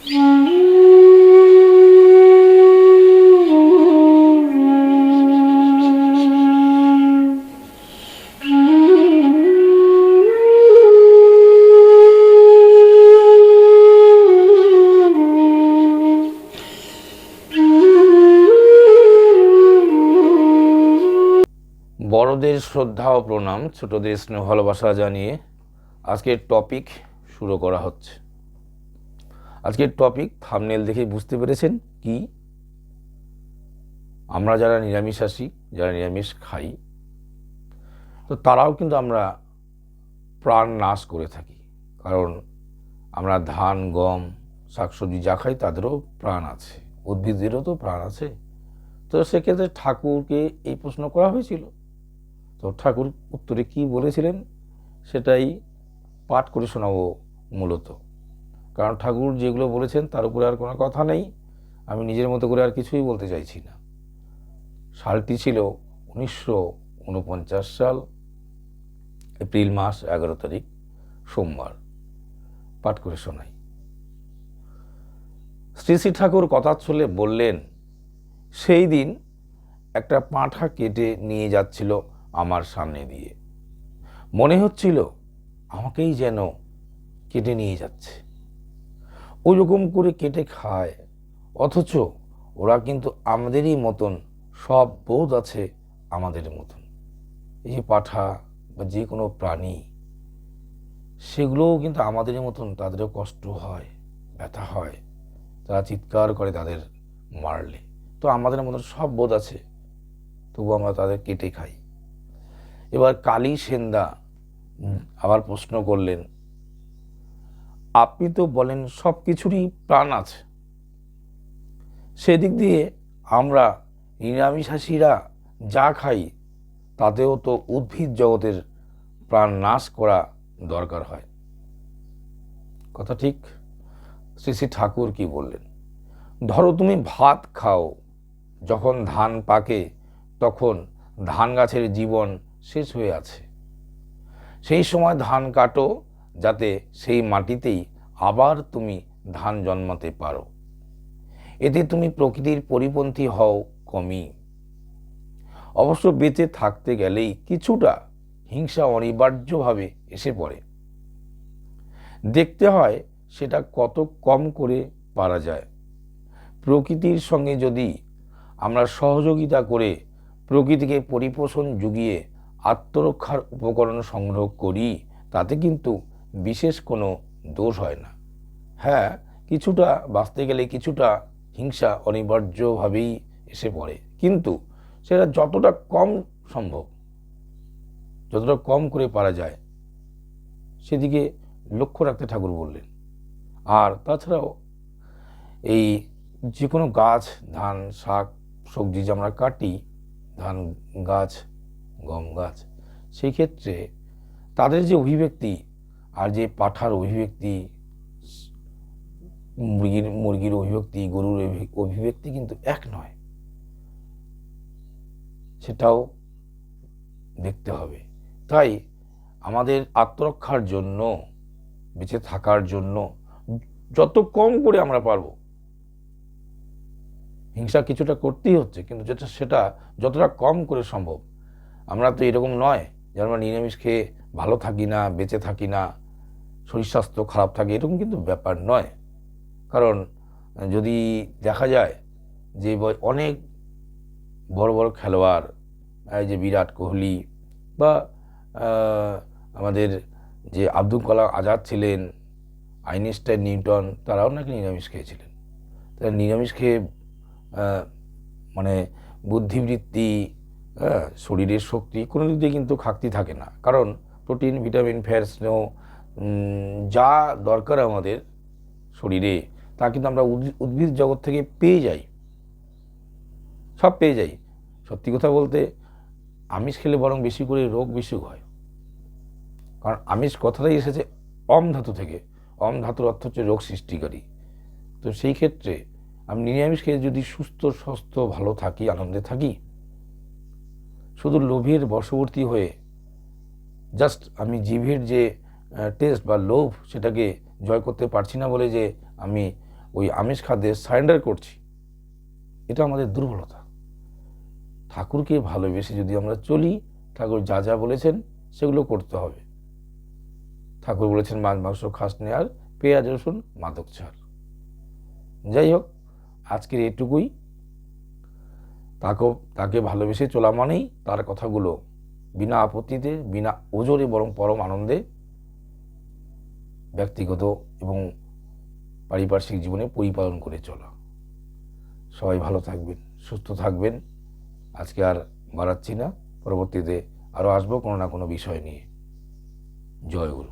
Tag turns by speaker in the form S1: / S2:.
S1: বড়দের শ্রদ্ধা ও প্রণাম, ছোটদের স্নেহ ভালোবাসা জানিয়ে আজকের টপিক শুরু করা হচ্ছে। আজকের টপিক থাম্বনেল দেখেই বুঝতে পেরেছেন কি। আমরা যারা নিরামিষাশী, যারা নিরামিষ খাই, তো তারাও কিন্তু আমরা প্রাণ নাশ করে থাকি। কারণ আমরা ধান, গম, শাকসবজি যা খাই তাদেরও প্রাণ আছে, উদ্ভিদেরও তো প্রাণ আছে। তো সেক্ষেত্রে ঠাকুরকে এই প্রশ্ন করা হয়েছিল। তো ঠাকুর উত্তরে কি বলেছিলেন সেটাই পাঠ করে শোনাবো মূলত। কারণ ঠাকুর যেগুলো বলেছেন তার উপরে আর কোনো কথা নেই, আমি নিজের মতো করে আর কিছুই বলতে চাইছি না। সালটি ছিল 1949 সাল, এপ্রিল মাস 11 তারিখ, সোমবার। পাঠ করে শোনাই। শ্রী শ্রী ঠাকুর কথাচ্ছলে বললেন, সেই দিন একটা পাঁঠা কেটে নিয়ে যাচ্ছিল আমার সামনে দিয়ে। মনে হচ্ছিল আমাকেই যেন কেটে নিয়ে যাচ্ছে। ওই রকম করে কেটে খায়, অথচ ওরা কিন্তু আমাদেরই মতন, সব বোধ আছে আমাদের মতন। এই যে পাঁঠা বা যে কোনো প্রাণী, সেগুলোও কিন্তু আমাদেরই মতন, তাদেরও কষ্ট হয়, ব্যথা হয়, তারা চিৎকার করে তাদের মারলে। তো আমাদের মতন সব বোধ আছে, তবু আমরা তাদের কেটে খাই। এবার কালী সেনদা আবার প্রশ্ন করলেন, আপনি তো বলেন সব কিছুরই প্রাণ আছে, সেদিক দিয়ে আমরা নিরামিষাশীরা যা খাই তাতেও তো উদ্ভিদ জগতের প্রাণ নাশ করা দরকার হয়। কথা ঠিক। শ্রী শ্রী ঠাকুর কি বললেন, ধরো তুমি ভাত খাও, যখন ধান পাকে তখন ধান গাছের জীবন শেষ হয়ে আছে। সেই সময় ধান কাটো, যাতে সেই মাটিতেই আবার তুমি ধান জন্মাতে পারো। এতে তুমি প্রকৃতির পরিপন্থী হও কমই। অবশ্য বেঁচে থাকতে গেলেই কিছুটা হিংসা অনিবার্যভাবে এসে পড়ে। দেখতে হয় সেটা কত কম করে পারা যায়। প্রকৃতির সঙ্গে যদি আমরা সহযোগিতা করে প্রকৃতিকে পরিপোষণ জুগিয়ে আত্মরক্ষার উপকরণ সংগ্রহ করি, তাতে কিন্তু বিশেষ কোনো দোষ হয় না। হ্যাঁ, কিছুটা বাঁচতে গেলে কিছুটা হিংসা অনিবার্যভাবেই এসে পড়ে, কিন্তু সেটা যতটা কম সম্ভব, যতটা কম করে পারা যায় সেদিকে লক্ষ্য রাখতে ঠাকুর বললেন। আর তাছাড়াও এই যে কোনো গাছ, ধান, শাক, সবজি যে আমরা কাটি, ধান গাছ, গম গাছ, সেই ক্ষেত্রে তাদের যে অভিব্যক্তি আর যে পাঁঠার অভিব্যক্তি, মুরগির অভিব্যক্তি, গরুর অভিব্যক্তি কিন্তু এক নয়, সেটাও দেখতে হবে। তাই আমাদের আত্মরক্ষার জন্য, বেঁচে থাকার জন্য যত কম করে আমরা পারবো, হিংসা কিছুটা করতেই হচ্ছে, কিন্তু সেটা যতটা কম করে সম্ভব। আমরা তো এরকম নয় যে আমরা নিরামিষ খেয়ে ভালো থাকি না, বেঁচে থাকি না, শরীর স্বাস্থ্য খারাপ থাকে, এরকম কিন্তু ব্যাপার নয়। কারণ যদি দেখা যায় যে অনেক বড় বড় খেলোয়াড়, এই যে বিরাট কোহলি বা আমাদের যে আব্দুল কালাম আজাদ ছিলেন, আইনস্টাইন, নিউটন, তারাও নাকি নিরামিষ খেয়েছিলেন। তারা নিরামিষ খেয়ে মানে বুদ্ধিবৃত্তি, শরীরের শক্তি কোনো দিক দিয়ে কিন্তু ঘাটতি থাকে না। কারণ প্রোটিন, ভিটামিন, ফ্যাট, স্নেহ যা দরকার আমাদের শরীরে, তা কিন্তু আমরা উদ্ভিদ জগৎ থেকে পেয়ে যাই, সব পেয়ে যাই। সত্যি কথা বলতে আমিষ খেলে বরং বেশি করে রোগ বেশি হয়। কারণ আমিষ কথাটাই এসেছে অম ধাতু থেকে। অম ধাতুর অর্থ হচ্ছে রোগ সৃষ্টিকারী। তো সেই ক্ষেত্রে আমি নিরামিষ খেয়ে যদি সুস্থ, স্বাস্থ্য, ভালো থাকি, আনন্দে থাকি, শুধু লোভের বশবর্তী হয়ে জাস্ট আমি জিভের যে টেস্ট বা লোভ, সেটাকে জয় করতে পারছি না বলে যে আমি ওই আমিষ খাদ্যে সারেন্ডার করছি, এটা আমাদের দুর্বলতা। ঠাকুরকে ভালোবেসে যদি আমরা চলি, ঠাকুর যা যা বলেছেন সেগুলো করতে হবে। ঠাকুর বলেছেন মাছ মাংস খাস নে আর পেঁয়াজ রসুন মাদক ছাড়। যাই হোক, আজকের এটুকুই। তাকে ভালোবেসে চলা মানেই তার কথাগুলো বিনা আপত্তিতে, বিনা ওজরে, বরং পরম আনন্দে ব্যক্তিগত এবং পারিপার্শ্বিক জীবনে পরিপালন করে চলা। সবাই ভালো থাকবেন, সুস্থ থাকবেন। আজকে আর বাড়াচ্ছি না, পরবর্তীতে আরও আসবো কোনো না কোনো বিষয় নিয়ে। জয় গুরু।